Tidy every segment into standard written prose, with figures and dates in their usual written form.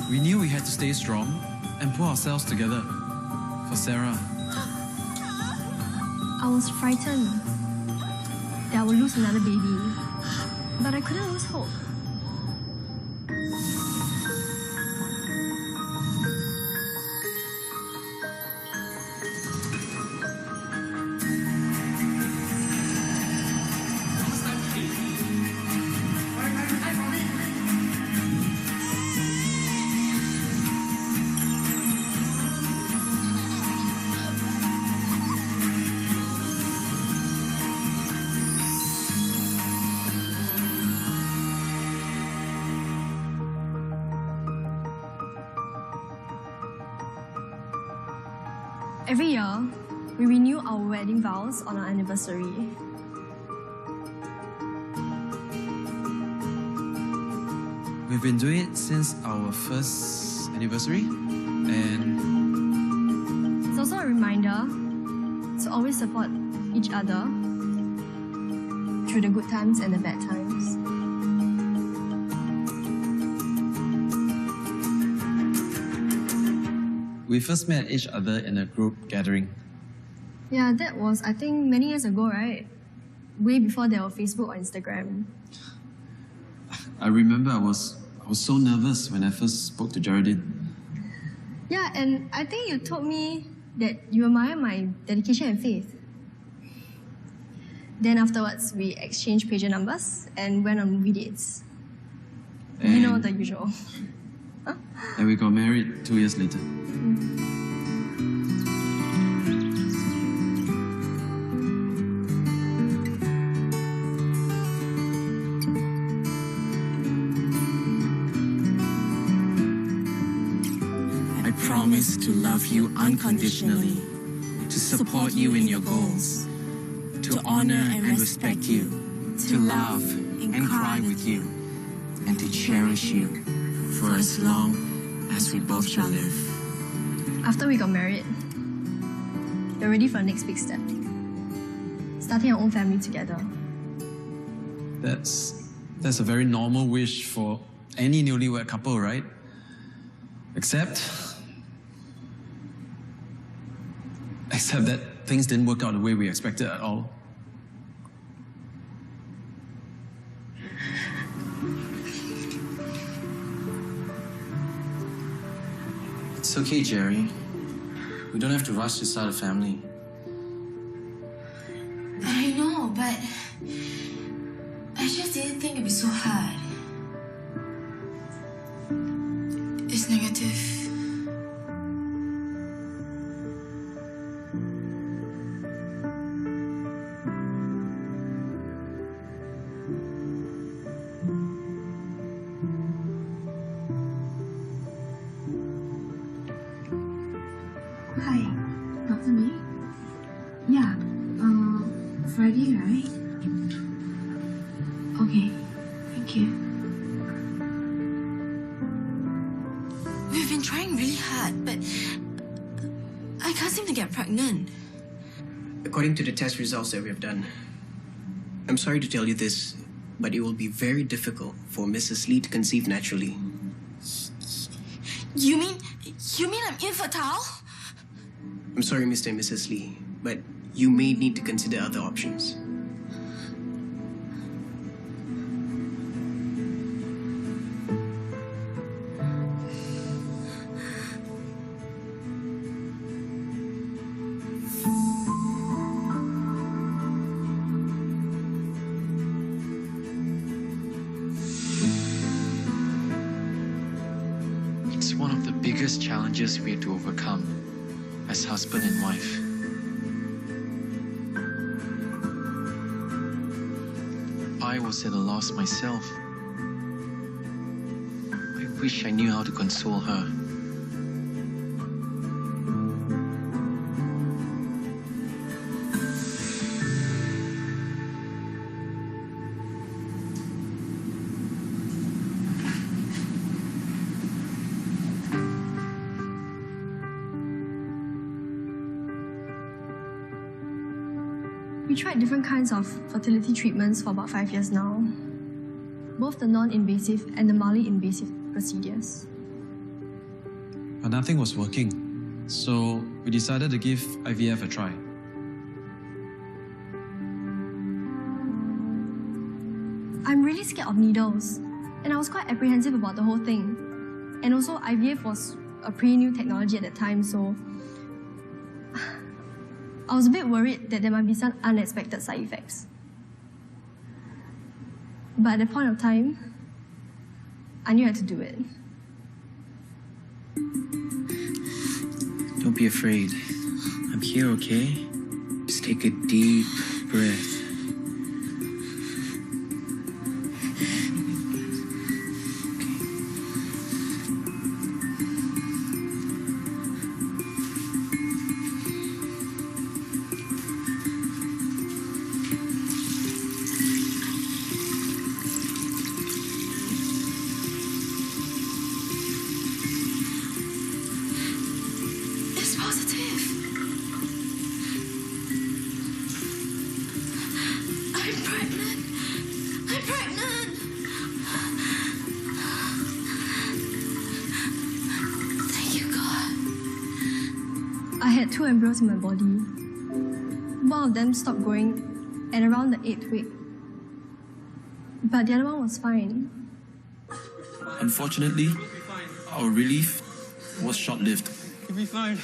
We knew we had to stay strong and pull ourselves together for Sarah. I was frightened that I would lose another baby, but I couldn't lose hope. Every year, we renew our wedding vows on our anniversary. We've been doing it since our first anniversary, and It's also a reminder to always support each other through the good times and the bad times. we first met each other in a group gathering. Yeah, that was, I think, many years ago, right? Way before there were Facebook or Instagram. I remember I was so nervous when I first spoke to Geraldine. Yeah, and I think you told me that you admire my dedication and faith. Then afterwards, we exchanged pager numbers and went on movie dates. You know, the usual. And we got married 2 years later. I promise to love you unconditionally, to support you in your goals, to honor and respect you, to laugh and cry with you, and to cherish you for as long as we both shall live. After we got married, we're ready for the next big step. Starting our own family together. That's a very normal wish for any newlywed couple, right? Except that things didn't work out the way we expected at all. It's okay, Jerry. We don't have to rush to start a family. I know, but I just didn't think it'd be so hard. It's negative. Hi, Dr. May? Yeah, Friday, right? Okay, thank you. We've been trying really hard, but I can't seem to get pregnant. According to the test results that we have done, I'm sorry to tell you this, but it will be very difficult for Mrs. Lee to conceive naturally. You mean I'm infertile? I'm sorry, Mr. and Mrs. Lee, but you may need to consider other options. It's one of the biggest challenges we had to overcome as husband and wife. I was at a loss myself. I wish I knew how to console her. We tried different kinds of fertility treatments for about 5 years now. Both the non-invasive and the mildly invasive procedures. but nothing was working. So we decided to give IVF a try. I'm really scared of needles, and I was quite apprehensive about the whole thing. And also, IVF was a pretty new technology at the time, so I was a bit worried that there might be some unexpected side effects. But at that point of time, I knew I had to do it. Don't be afraid. I'm here, okay? Just take a deep breath. It's positive. I'm pregnant. I'm pregnant. Thank you, God. I had 2 embryos in my body. One of them stopped growing at around the 8th week. But the other one was fine. Unfortunately, our relief was short-lived. You'll be fine.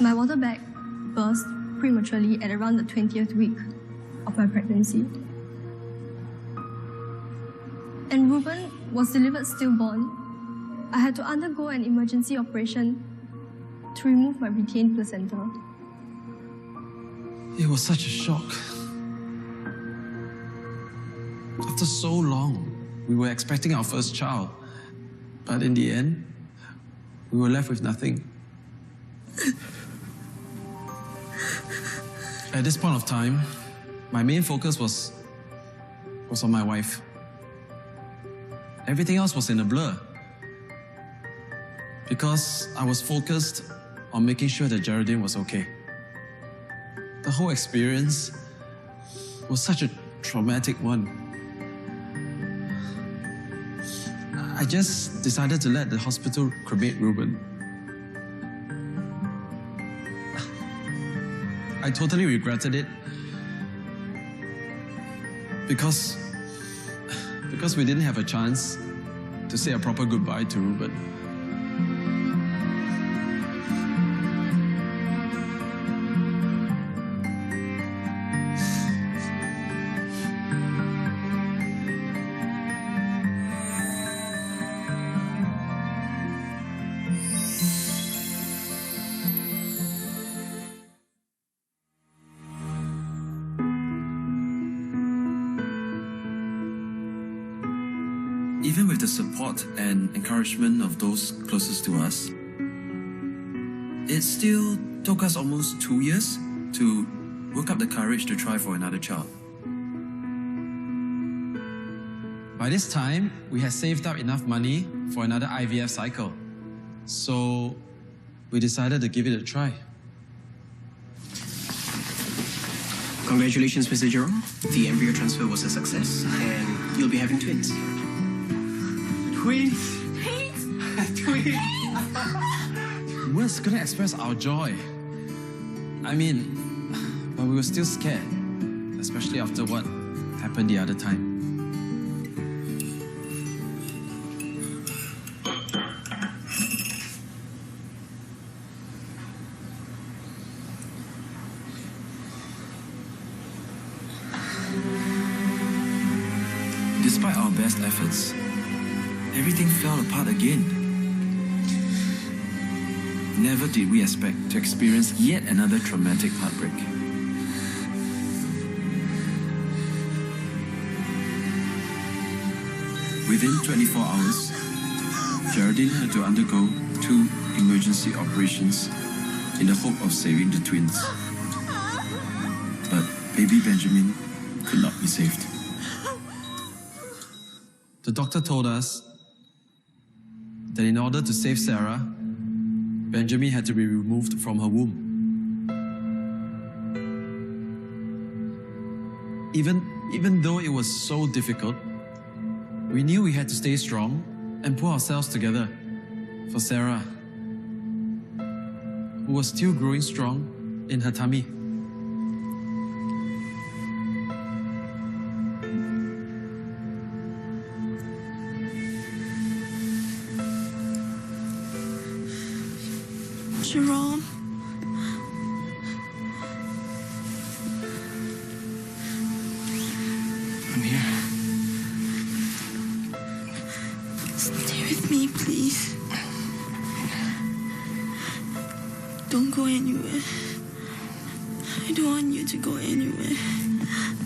My water bag burst prematurely at around the 20th week of my pregnancy. And Reuben was delivered stillborn. I had to undergo an emergency operation to remove my retained placenta. It was such a shock. After so long, we were expecting our first child. But in the end, we were left with nothing. At this point of time, my main focus was on my wife. Everything else was in a blur. Because I was focused on making sure that Geraldine was okay. The whole experience was such a traumatic one. I just decided to let the hospital cremate Reuben. I totally regretted it because we didn't have a chance to say a proper goodbye to Reuben. Even with the support and encouragement of those closest to us, it still took us almost 2 years to work up the courage to try for another child. By this time, we had saved up enough money for another IVF cycle. So we decided to give it a try. Congratulations, Mr. Jerome. The embryo transfer was a success, and you'll be having twins. Twins! Twins? Twins! Words couldn't express our joy. I mean, but we were still scared, especially after what happened the other time. Despite our best efforts, everything fell apart again. Never did we expect to experience yet another traumatic heartbreak. Within 24 hours, Geraldine had to undergo 2 emergency operations in the hope of saving the twins. But baby Benjamin could not be saved. The doctor told us that in order to save Sarah, Benjamin had to be removed from her womb. Even though it was so difficult, we knew we had to stay strong and pull ourselves together. for Sarah, who was still growing strong in her tummy. Jerome. I'm here. Stay with me, please. Don't go anywhere. I don't want you to go anywhere.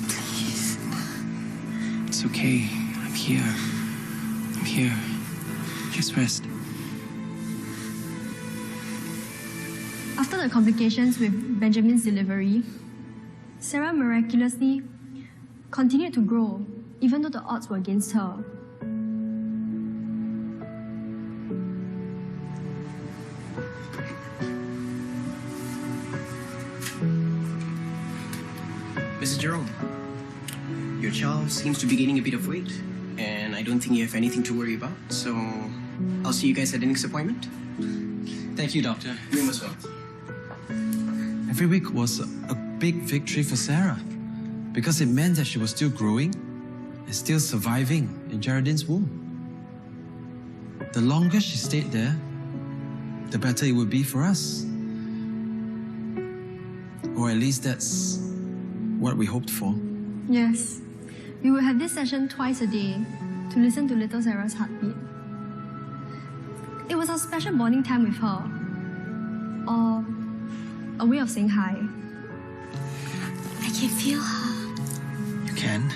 Please. It's okay. I'm here. I'm here. Just rest. After the complications with Benjamin's delivery, Sarah miraculously continued to grow, even though the odds were against her. Mrs. Jerome, your child seems to be gaining a bit of weight, and I don't think you have anything to worry about, so I'll see you guys at the next appointment. Thank you, Doctor. You as well. Every week was a big victory for Sarah because it meant that she was still growing and still surviving in Geraldine's womb. The longer she stayed there, the better it would be for us. Or at least that's what we hoped for. Yes, we would have this session twice a day to listen to little Sarah's heartbeat. It was a special bonding time with her, or a way of saying hi. I can feel her. You can?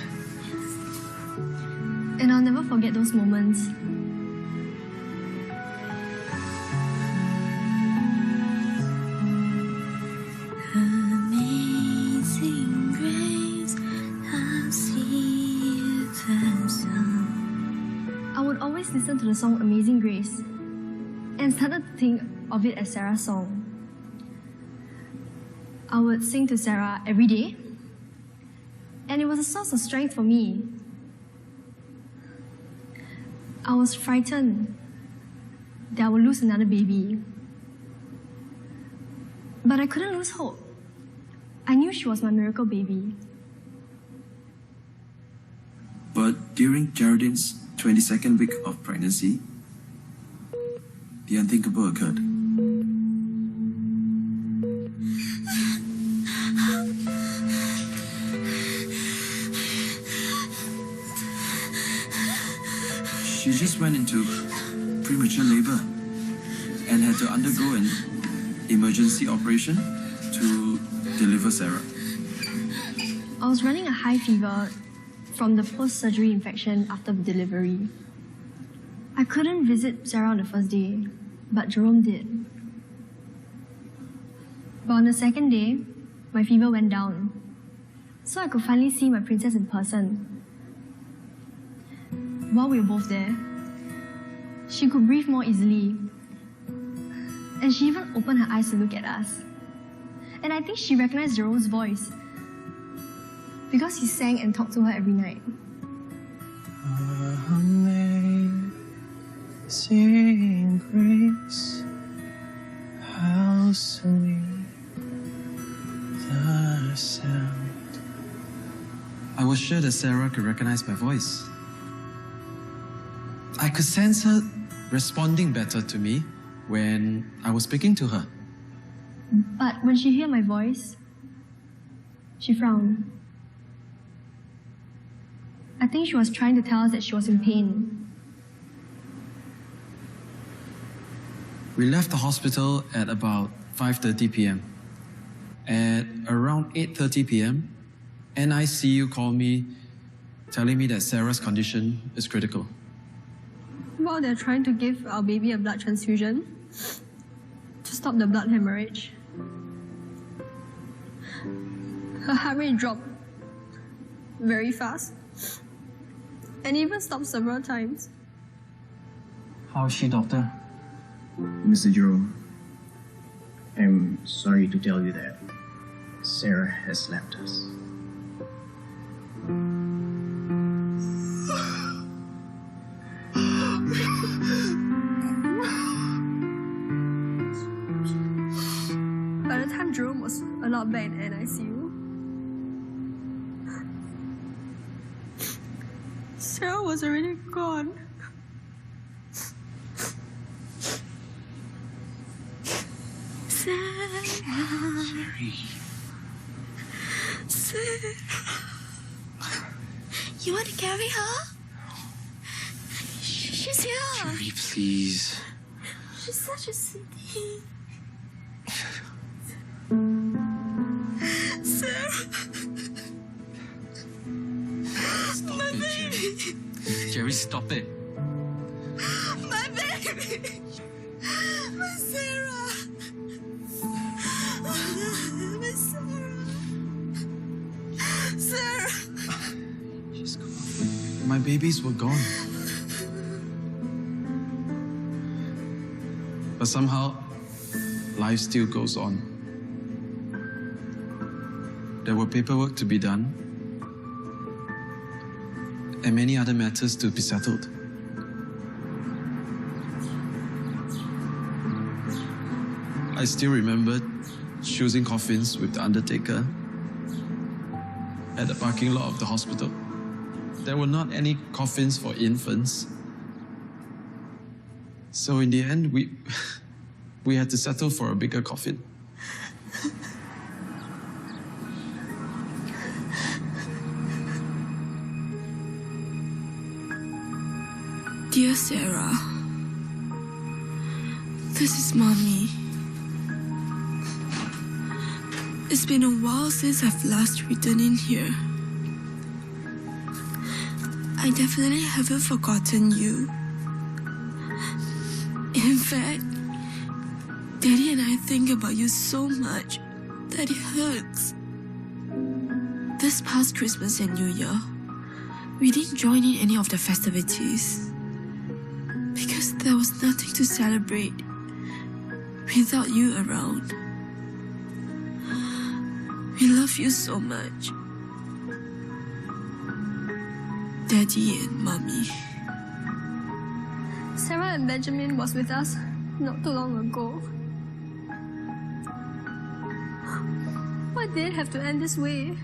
And I'll never forget those moments. Amazing grace, how sweet the sound. I would always listen to the song Amazing Grace and started to think of it as Sarah's song. I would sing to Sarah every day, and it was a source of strength for me. I was frightened that I would lose another baby. But I couldn't lose hope. I knew she was my miracle baby. But during Geraldine's 22nd week of pregnancy, the unthinkable occurred. She just went into premature labor and had to undergo an emergency operation to deliver Sarah. I was running a high fever from the post-surgery infection after delivery. I couldn't visit Sarah on the first day, but Jerome did. But on the second day, my fever went down, so I could finally see my princess in person. While we were both there, she could breathe more easily, and she even opened her eyes to look at us. And I think she recognized Jerome's voice because he sang and talked to her every night. Amazing grace, how sweet the sound. I was sure that Sarah could recognize my voice. I could sense her responding better to me when I was speaking to her. But when she heard my voice, she frowned. I think she was trying to tell us that she was in pain. We left the hospital at about 5:30 p.m. At around 8:30 p.m., NICU called me telling me that Sarah's condition is critical. While they're trying to give our baby a blood transfusion to stop the blood hemorrhage, her heart rate dropped very fast and even stopped several times. How is she, doctor? Mr. Jerome, I'm sorry to tell you that Sarah has left us. and ICU. Sarah was already gone. Sarah. Sarah. You want to carry her? She's here. Jerry, please. She's such a sweetie. Sarah. Stop My it, baby. Jerry. Jerry, stop it. My baby. My Sarah. My Sarah. Sarah. She's gone. My babies were gone. But somehow, life still goes on. There were paperwork to be done, and many other matters to be settled. I still remember choosing coffins with the undertaker at the parking lot of the hospital. There were not any coffins for infants. So in the end, we had to settle for a bigger coffin. Dear Sarah, this is Mommy. It's been a while since I've last written in here. I definitely haven't forgotten you. In fact, Daddy and I think about you so much that it hurts. This past Christmas and New Year, we didn't join in any of the festivities because there was nothing to celebrate without you around. We love you so much, Daddy and Mommy. Sarah and Benjamin was with us not too long ago. Why did it have to end this way?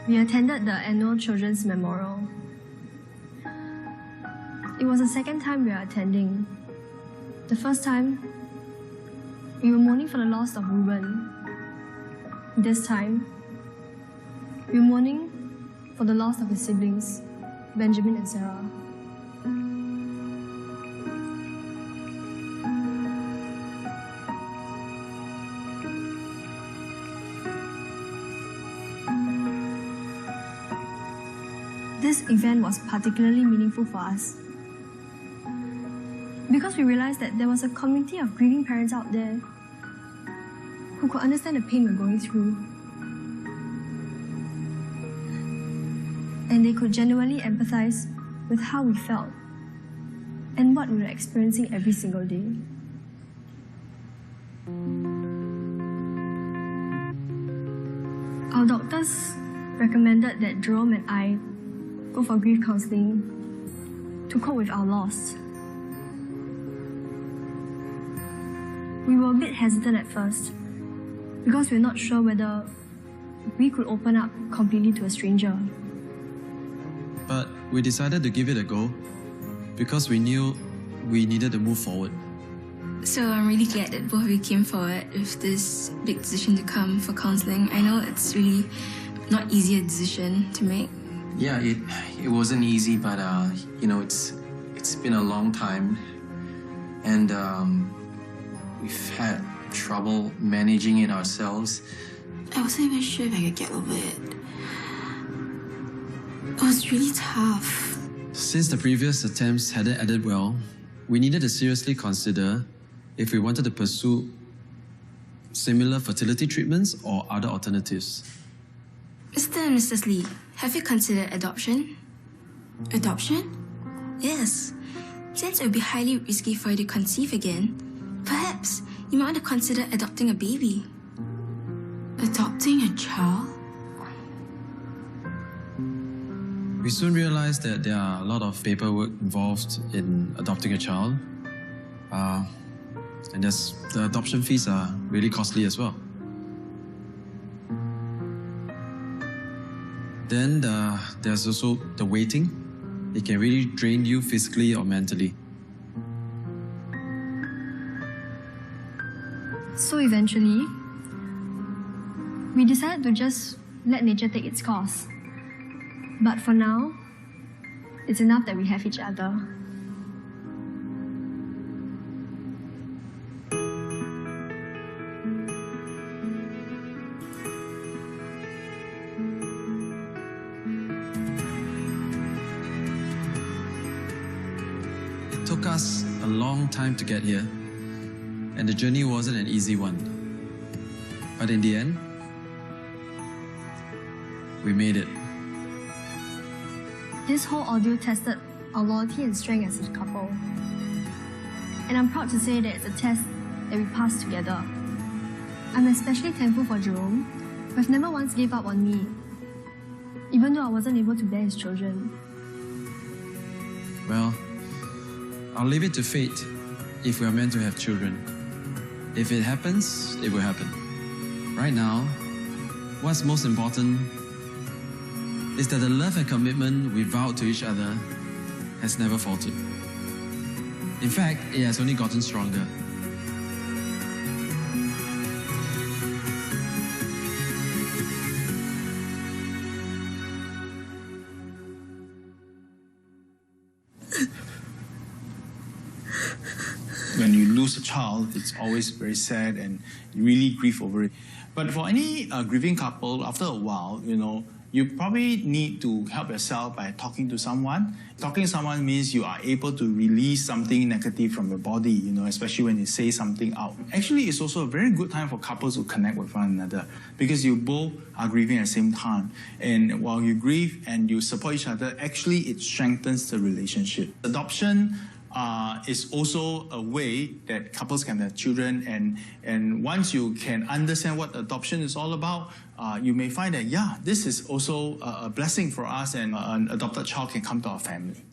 We attended the annual Children's Memorial. It was the second time we were attending. The first time, we were mourning for the loss of Reuben. This time, we were mourning for the loss of his siblings, Benjamin and Sarah. This event was particularly meaningful for us because we realized that there was a community of grieving parents out there who could understand the pain we're going through. And they could genuinely empathize with how we felt and what we were experiencing every single day. Our doctors recommended that Jerome and I go for grief counseling to cope with our loss. We were a bit hesitant at first because we're not sure whether we could open up completely to a stranger. But we decided to give it a go because we knew we needed to move forward. So I'm really glad that both of you came forward with this big decision to come for counselling. I know it's really not easy a decision to make. Yeah, it wasn't easy, but it's been a long time, and we've had trouble managing it ourselves. I wasn't even sure if I could get over it. It was really tough. Since the previous attempts hadn't ended well, we needed to seriously consider if we wanted to pursue similar fertility treatments or other alternatives. Mr. and Mrs. Lee, have you considered adoption? Adoption? Yes. Since it would be highly risky for you to conceive again, perhaps you might want to consider adopting a baby. Adopting a child? We soon realized that there are a lot of paperwork involved in adopting a child. And the adoption fees are really costly as well. Then there's also the waiting. It can really drain you physically or mentally. So eventually, we decided to just let nature take its course. But for now, it's enough that we have each other. It took us a long time to get here, and the journey wasn't an easy one. But in the end, we made it. This whole ordeal tested our loyalty and strength as a couple. And I'm proud to say that it's a test that we passed together. I'm especially thankful for Jerome, who has never once gave up on me, even though I wasn't able to bear his children. Well, I'll leave it to fate if we are meant to have children. If it happens, it will happen. Right now, what's most important is that the love and commitment we vowed to each other has never faltered. In fact, it has only gotten stronger. When you lose a child, it's always very sad and you really grieve over it. But for any grieving couple, after a while, you probably need to help yourself by talking to someone. Talking to someone means you are able to release something negative from your body, especially when you say something out. Actually, it's also a very good time for couples to connect with one another because you both are grieving at the same time. And while you grieve and you support each other, actually it strengthens the relationship. Adoption is also a way that couples can have children, and once you can understand what adoption is all about, you may find that, this is also a blessing for us, and an adopted child can come to our family.